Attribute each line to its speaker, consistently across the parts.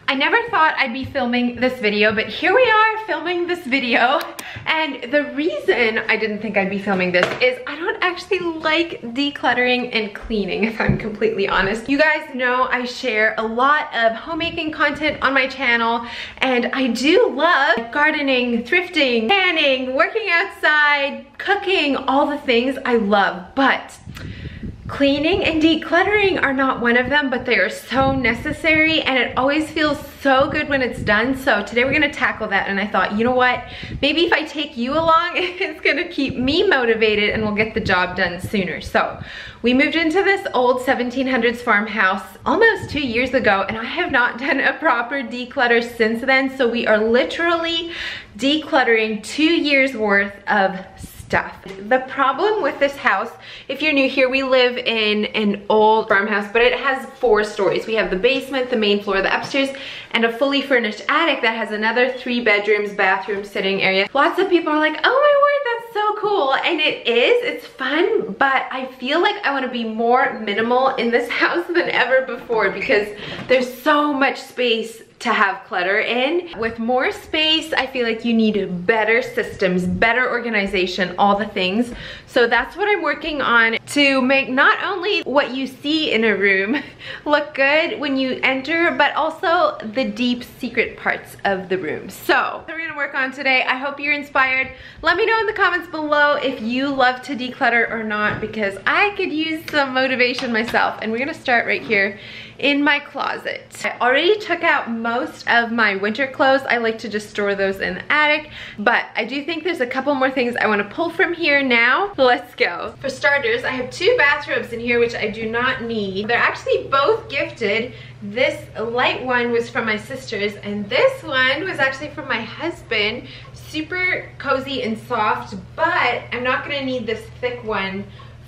Speaker 1: I never thought I'd be filming this video, but here we are filming this video. And the reason I didn't think I'd be filming this is I don't actually like decluttering and cleaning, if I'm completely honest. You guys know I share a lot of homemaking content on my channel, and I do love gardening, thrifting, tanning, working outside, cooking, all the things I love, but cleaning and decluttering are not one of them, but they are so necessary, and it always feels so good when it's done. So today we're gonna tackle that, and I thought, you know what? Maybe if I take you along, it's gonna keep me motivated and we'll get the job done sooner. So we moved into this old 1700s farmhouse almost 2 years ago, and I have not done a proper declutter since then. So we are literally decluttering 2 years worth of stuff. The problem with this house, if you're new here, we live in an old farmhouse, but it has 4 stories. We have the basement, the main floor, the upstairs, and a fully furnished attic that has another 3 bedrooms, bathroom, sitting area. Lots of people are like, oh my word, that's so cool. And it is, it's fun, but I feel like I want to be more minimal in this house than ever before because there's so much space to have clutter in. With more space, I feel like you need better systems, better organization, all the things. So that's what I'm working on to make not only what you see in a room look good when you enter, but also the deep secret parts of the room. So we're gonna work on today. I hope you're inspired. Let me know in the comments below if you love to declutter or not, because I could use some motivation myself. And we're gonna start right here in my closet. I already took out most of my winter clothes. I like to just store those in the attic, but I do think there's a couple more things I want to pull from here now. Let's go. For starters, I have 2 bathrobes in here which I do not need. They're actually both gifted. This light one was from my sisters, and this one was actually from my husband. Super cozy and soft, but I'm not gonna need this thick one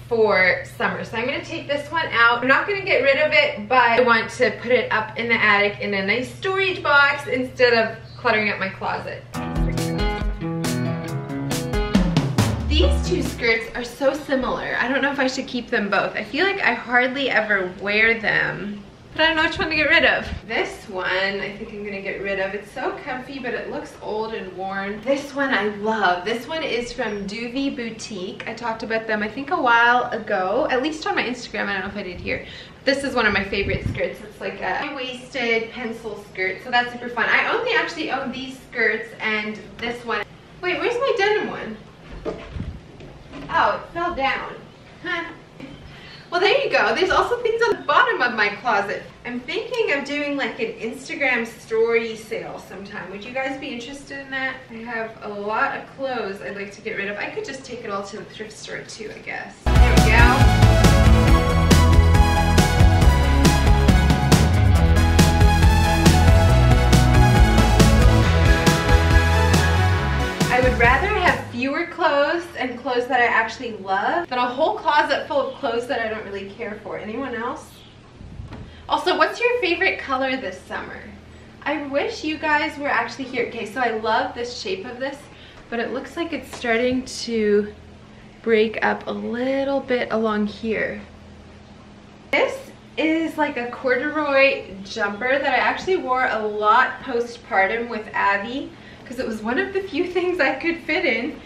Speaker 1: for summer. So I'm gonna take this one out. I'm not gonna get rid of it, but I want to put it up in the attic in a nice storage box instead of cluttering up my closet. These 2 skirts are so similar. I don't know if I should keep them both. I feel like I hardly ever wear them, but I don't know which one to get rid of. This one, I think I'm gonna get rid of. It's so comfy, but it looks old and worn. This one I love. This one is from Duvy Boutique. I talked about them, I think, a while ago, at least on my Instagram. I don't know if I did here. This is one of my favorite skirts. It's like a high-waisted pencil skirt, so that's super fun. I only actually own these skirts and this one. Wait, where's my denim one? Oh, it fell down. Huh. Well, there you go. There's also things on the bottom of my closet. I'm thinking of doing like an Instagram story sale sometime. Would you guys be interested in that? I have a lot of clothes I'd like to get rid of. I could just take it all to the thrift store too, I guess. There we go. I would rather have fewer clothes and clothes that I actually love than a whole closet full of clothes that I don't really care for. Anyone else? Also, what's your favorite color this summer? I wish you guys were actually here. Okay, so I love this shape of this, but it looks like it's starting to break up a little bit along here. This is like a corduroy jumper that I actually wore a lot postpartum with Abby, because it was one of the few things I could fit in,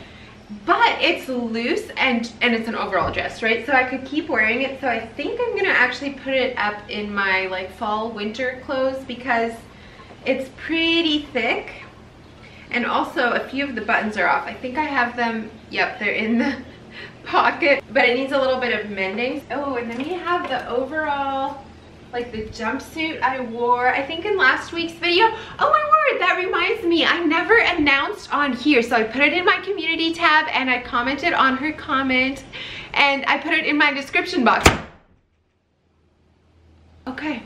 Speaker 1: but it's loose and it's an overall dress, right? So I could keep wearing it. So I think I'm gonna actually put it up in my like fall winter clothes because it's pretty thick, and also a few of the buttons are off. I think I have them, yep, they're in the pocket, but it needs a little bit of mending. Oh, and then we have the overall, like the jumpsuit I wore, I think in last week's video. Oh my word, that reminds me, I never announced on here. So I put it in my community tab and I commented on her comment and I put it in my description box. Okay,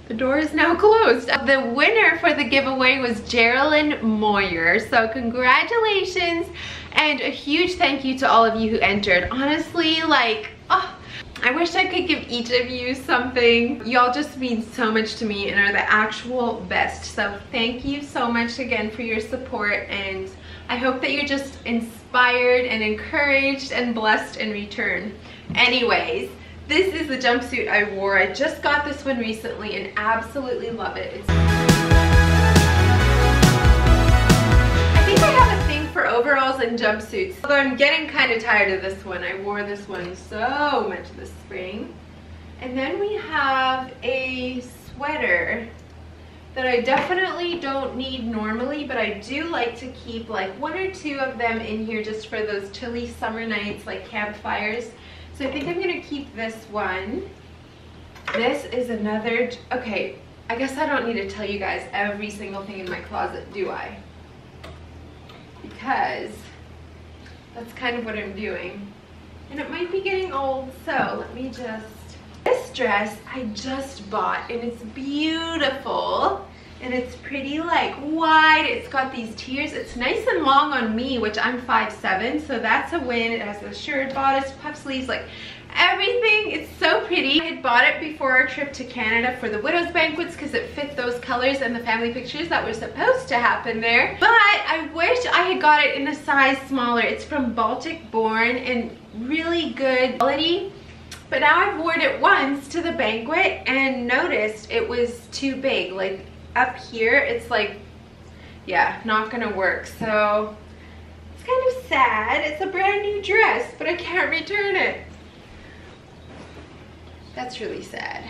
Speaker 1: the door is now closed. The winner for the giveaway was Geraldine Moyer. So congratulations and a huge thank you to all of you who entered. Honestly, like, oh, I wish I could give each of you something. Y'all just mean so much to me and are the actual best. So thank you so much again for your support, and I hope that you're just inspired and encouraged and blessed in return. Anyways, This is the jumpsuit I wore. I just got this one recently and absolutely love it. I think I have a thing for overalls and jumpsuits. Although I'm getting kind of tired of this one. I wore this one so much this spring. And then we have a sweater that I definitely don't need normally, but I do like to keep like 1 or 2 of them in here just for those chilly summer nights, like campfires. So I think I'm gonna keep this one. This is another, okay, I guess I don't need to tell you guys every single thing in my closet, do I? Because that's kind of what I'm doing. And it might be getting old, so let me just, this dress I just bought and it's beautiful. And it's pretty like wide, it's got these tiers, it's nice and long on me, which I'm 5'7", so that's a win. It has the shirt, bodice, puff sleeves, like everything. It's so pretty. I had bought it before our trip to Canada for the widow's banquets because it fit those colors and the family pictures that were supposed to happen there. But I wish I had got it in a size smaller. It's from Baltic Born and really good quality. But now I've worn it once to the banquet and noticed it was too big. Like up here, it's like, yeah, not gonna work. So it's kind of sad. It's a brand new dress, but I can't return it. That's really sad.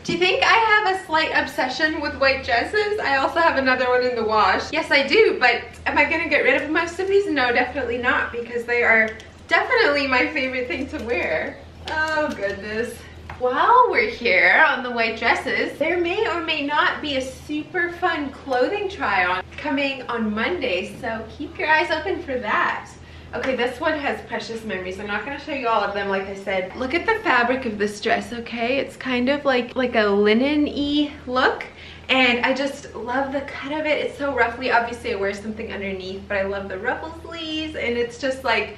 Speaker 1: Do you think I have a slight obsession with white dresses? I also have another one in the wash. Yes, I do, but am I gonna get rid of most of these? No, definitely not, because they are definitely my favorite thing to wear. Oh goodness. While we're here on the white dresses, there may or may not be a super fun clothing try on coming on Monday, so keep your eyes open for that. Okay, this one has precious memories. I'm not gonna show you all of them, like I said. Look at the fabric of this dress, okay? It's kind of like a linen-y look, and I just love the cut of it. It's so ruffly. Obviously, I wear something underneath, but I love the ruffle sleeves, and it's just like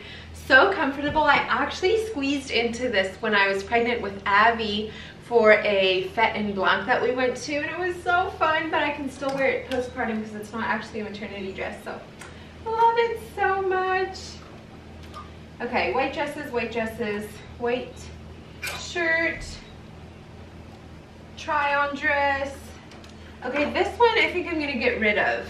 Speaker 1: so comfortable. I actually squeezed into this when I was pregnant with Abby for a fete and blanc that we went to, and it was so fun, but I can still wear it postpartum because it's not actually a maternity dress, so I love it so much. Okay, white dresses, white shirt, try on dress. Okay, this one I think I'm gonna get rid of.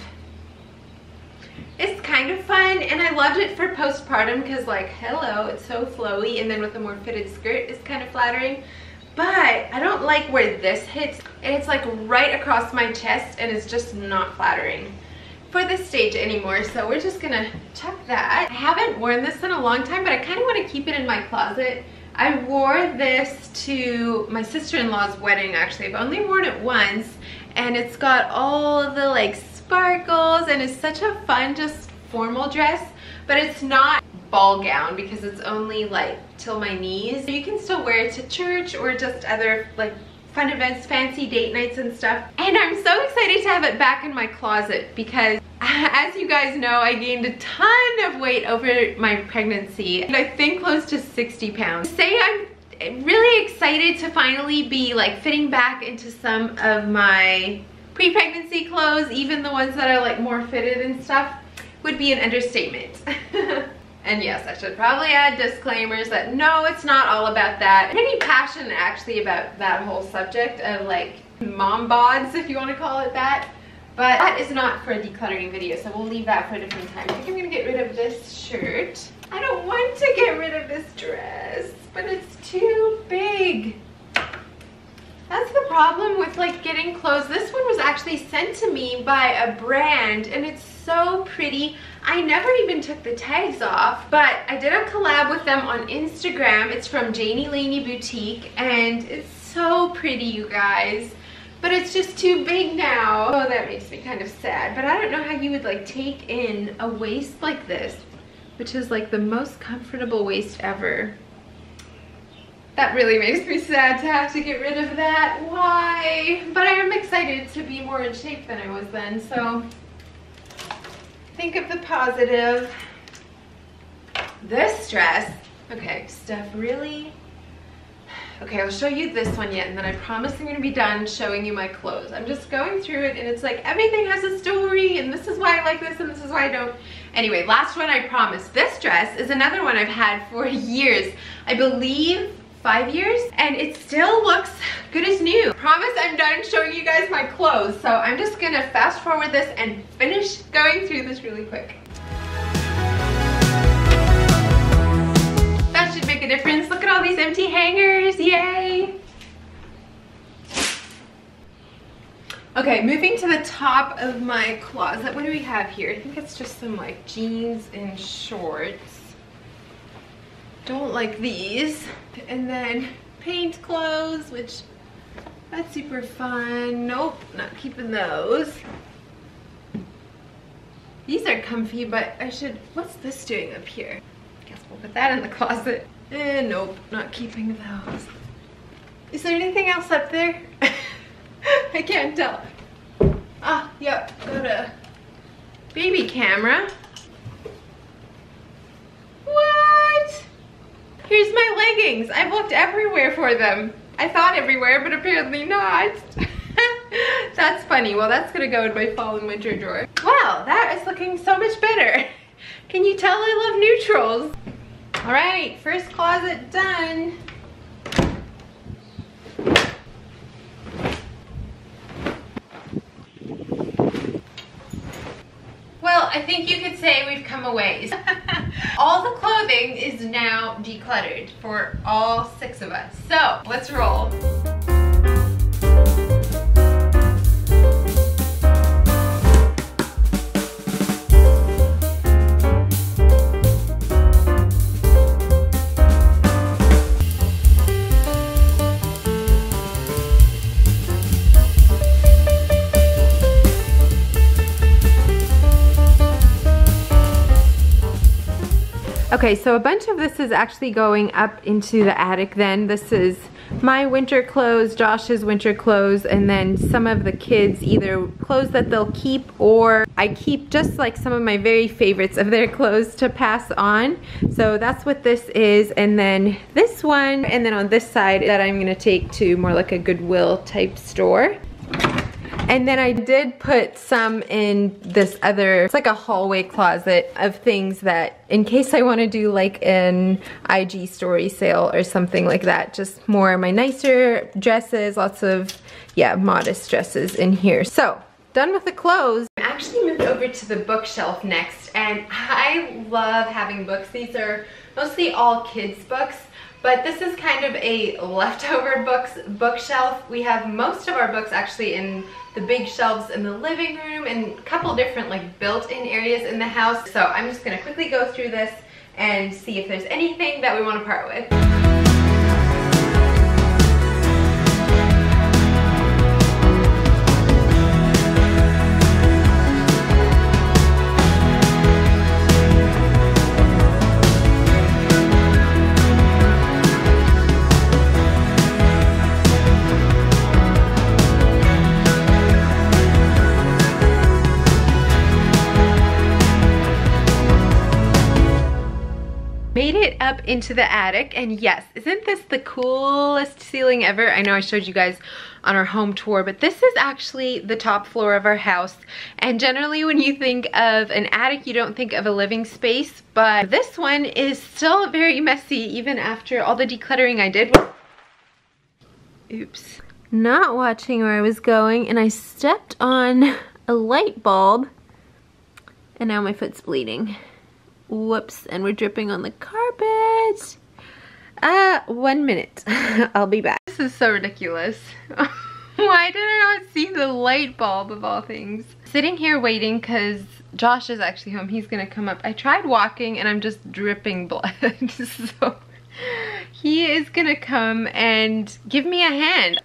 Speaker 1: It's kind of fun, and I loved it for postpartum because, like, hello, it's so flowy, and then with a more fitted skirt, it's kind of flattering. But I don't like where this hits, and it's like right across my chest, and it's just not flattering for this stage anymore, so we're just gonna chuck that. I haven't worn this in a long time, but I kind of want to keep it in my closet. I wore this to my sister-in-law's wedding, actually. I've only worn it once, and it's got all of the like sparkles, and it's such a fun, just formal dress, but it's not ball gown because it's only like till my knees. So you can still wear it to church or just other like fun events, fancy date nights and stuff. And I'm so excited to have it back in my closet because, as you guys know, I gained a ton of weight over my pregnancy, and I think close to 60 pounds. Say I'm really excited to finally be like fitting back into some of my pre-pregnancy clothes, even the ones that are like more fitted and stuff, would be an understatement. And yes, I should probably add disclaimers that no, it's not all about that. I'm pretty passionate actually about that whole subject of like mom bods, if you want to call it that. But that is not for a decluttering video, so we'll leave that for a different time. I think I'm gonna get rid of this shirt. I don't want to get rid of this dress, but it's too big. That's the problem with like getting clothes. This one was actually sent to me by a brand, and it's so pretty. I never even took the tags off, but I did a collab with them on Instagram. It's from Janie Laney Boutique, and it's so pretty, you guys. But it's just too big now. Oh, that makes me kind of sad. But I don't know how you would like take in a waist like this, which is like the most comfortable waist ever. That really makes me sad to have to get rid of that. Why? But I am excited to be more in shape than I was then, so think of the positive. This dress, okay, Steph really Okay, I'll show you this one yet, and then I promise I'm gonna be done showing you my clothes. I'm just going through it, and it's like everything has a story, and this is why I like this, and this is why I don't. Anyway, last one, I promise. This dress is another one I've had for years. I believe 5 years, and it still looks good as new. Promise I'm done showing you guys my clothes, so I'm just gonna fast forward this and finish going through this really quick. That should make a difference. Look at all these empty hangers, yay! Okay, moving to the top of my closet. What do we have here? I think it's just some like jeans and shorts. Don't like these. And then paint clothes, which that's super fun. Nope, not keeping those. These are comfy, but I should, what's this doing up here? Guess we'll put that in the closet. Nope, not keeping those. Is there anything else up there? I can't tell. Ah, yep, got a baby camera. What? Here's my leggings. I've looked everywhere for them. I thought everywhere, but apparently not. That's funny. Well, that's gonna go in my fall and winter drawer. Wow, that is looking so much better. Can you tell I love neutrals? All right, first closet done. Well, I think you could say we've come a ways. All the clothing is now decluttered for all 6 of us. So, let's roll. Okay, so a bunch of this is actually going up into the attic then. This is my winter clothes, Josh's winter clothes, and then some of the kids, either clothes that they'll keep or I keep just like some of my very favorites of their clothes to pass on. So that's what this is, and then this one, and then on this side that I'm gonna take to more like a Goodwill type store. And then I did put some in this other, it's like a hallway closet of things that, in case I want to do like an IG story sale or something like that, just more of my nicer dresses, lots of, yeah, modest dresses in here. So, done with the clothes. I actually moved over to the bookshelf next, and I love having books. These are mostly all kids' books. But this is kind of a leftover bookshelf. We have most of our books actually in the big shelves in the living room and a couple different like built-in areas in the house. So I'm just gonna quickly go through this and see if there's anything that we want to part with. Made it up into the attic, and yes, isn't this the coolest ceiling ever? I know I showed you guys on our home tour, but this is actually the top floor of our house. And generally when you think of an attic, you don't think of a living space, but this one is still very messy even after all the decluttering I did. Oops. Not watching where I was going, and I stepped on a light bulb, and now my foot's bleeding. Whoops, and we're dripping on the carpet. 1 minute. I'll be back. This is so ridiculous. Why did I not see the light bulb of all things? Sitting here waiting because Josh is actually home. He's gonna come up. I tried walking and I'm just dripping blood. So he is gonna come and give me a hand.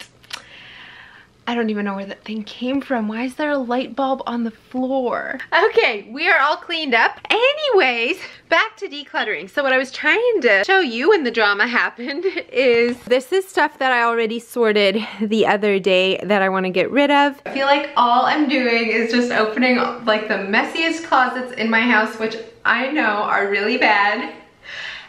Speaker 1: I don't even know where that thing came from. Why is there a light bulb on the floor? Okay, we are all cleaned up. Anyways, back to decluttering. So what I was trying to show you when the drama happened is this is stuff that I already sorted the other day that I want to get rid of. I feel like all I'm doing is just opening like the messiest closets in my house, which I know are really bad.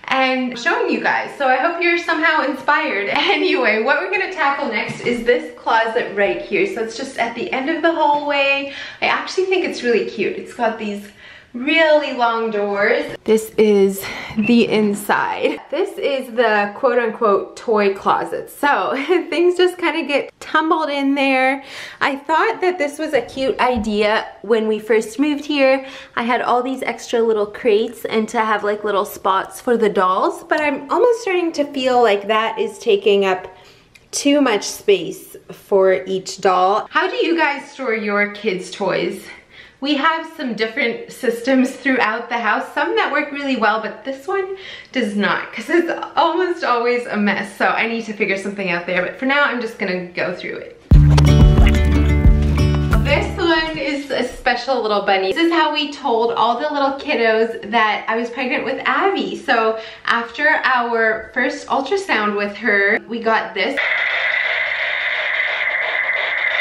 Speaker 1: and showing you guys. So I hope you're somehow inspired. Anyway, what we're gonna tackle next is this closet right here. So it's just at the end of the hallway. I actually think it's really cute. It's got these really long doors. This is the inside. This is the quote-unquote toy closet. So things just kind of get tumbled in there. I thought that this was a cute idea when we first moved here. I had all these extra little crates and to have like little spots for the dolls, but I'm almost starting to feel like that is taking up too much space for each doll. How do you guys store your kids' toys? We have some different systems throughout the house, some that work really well, but this one does not, because it's almost always a mess. So I need to figure something out there, but for now I'm just gonna go through it. This one is a special little bunny. This is how we told all the little kiddos that I was pregnant with Abby. So after our first ultrasound with her, we got this.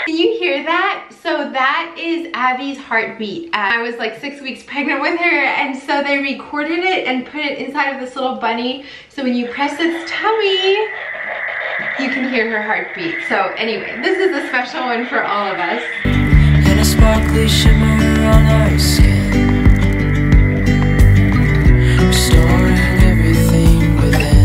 Speaker 1: Can you hear that? So that is Abby's heartbeat. I was like 6 weeks pregnant with her, and so they recorded it and put it inside of this little bunny. So when you press its tummy, you can hear her heartbeat. So anyway, this is a special one for all of us. And a sparkly shimmer on our skin, restoring everything within.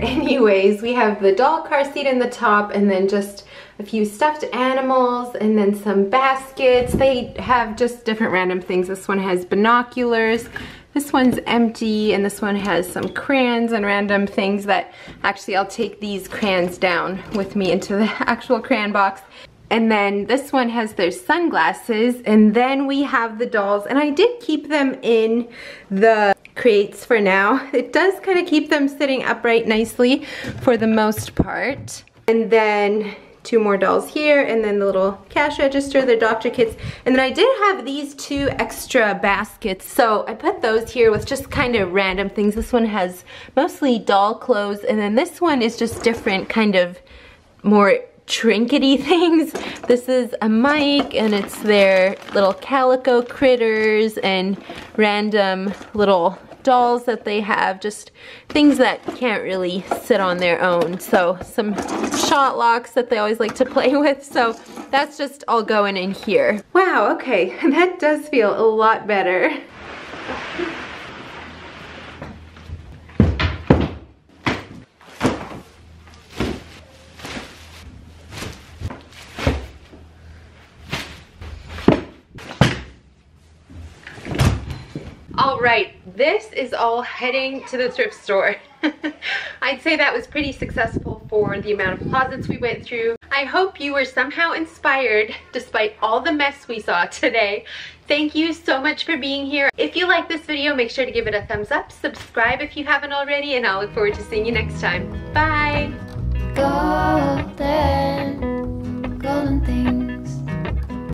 Speaker 1: Anyways, we have the doll car seat in the top, and then just a few stuffed animals, and then some baskets. They have just different random things. This one has binoculars, this one's empty, and this one has some crayons and random things that actually I'll take these crayons down with me into the actual crayon box. And then this one has their sunglasses, and then we have the dolls, and I did keep them in the crates for now. It does kind of keep them sitting upright nicely for the most part. And then two more dolls here, and then the little cash register, the doctor kits. And then I did have these two extra baskets, so I put those here with just kind of random things. This one has mostly doll clothes, and then this one is just different kind of more trinkety things. This is a mic, and it's their little calico critters and random little dolls that they have, just things that can't really sit on their own. So some shot locks that they always like to play with. So that's just all going in here. Wow, okay, that does feel a lot better. All right, this is all heading to the thrift store. I'd say that was pretty successful for the amount of closets we went through. I hope you were somehow inspired despite all the mess we saw today. Thank you so much for being here. If you like this video, make sure to give it a thumbs up, subscribe if you haven't already, and I'll look forward to seeing you next time. Bye!
Speaker 2: Golden things.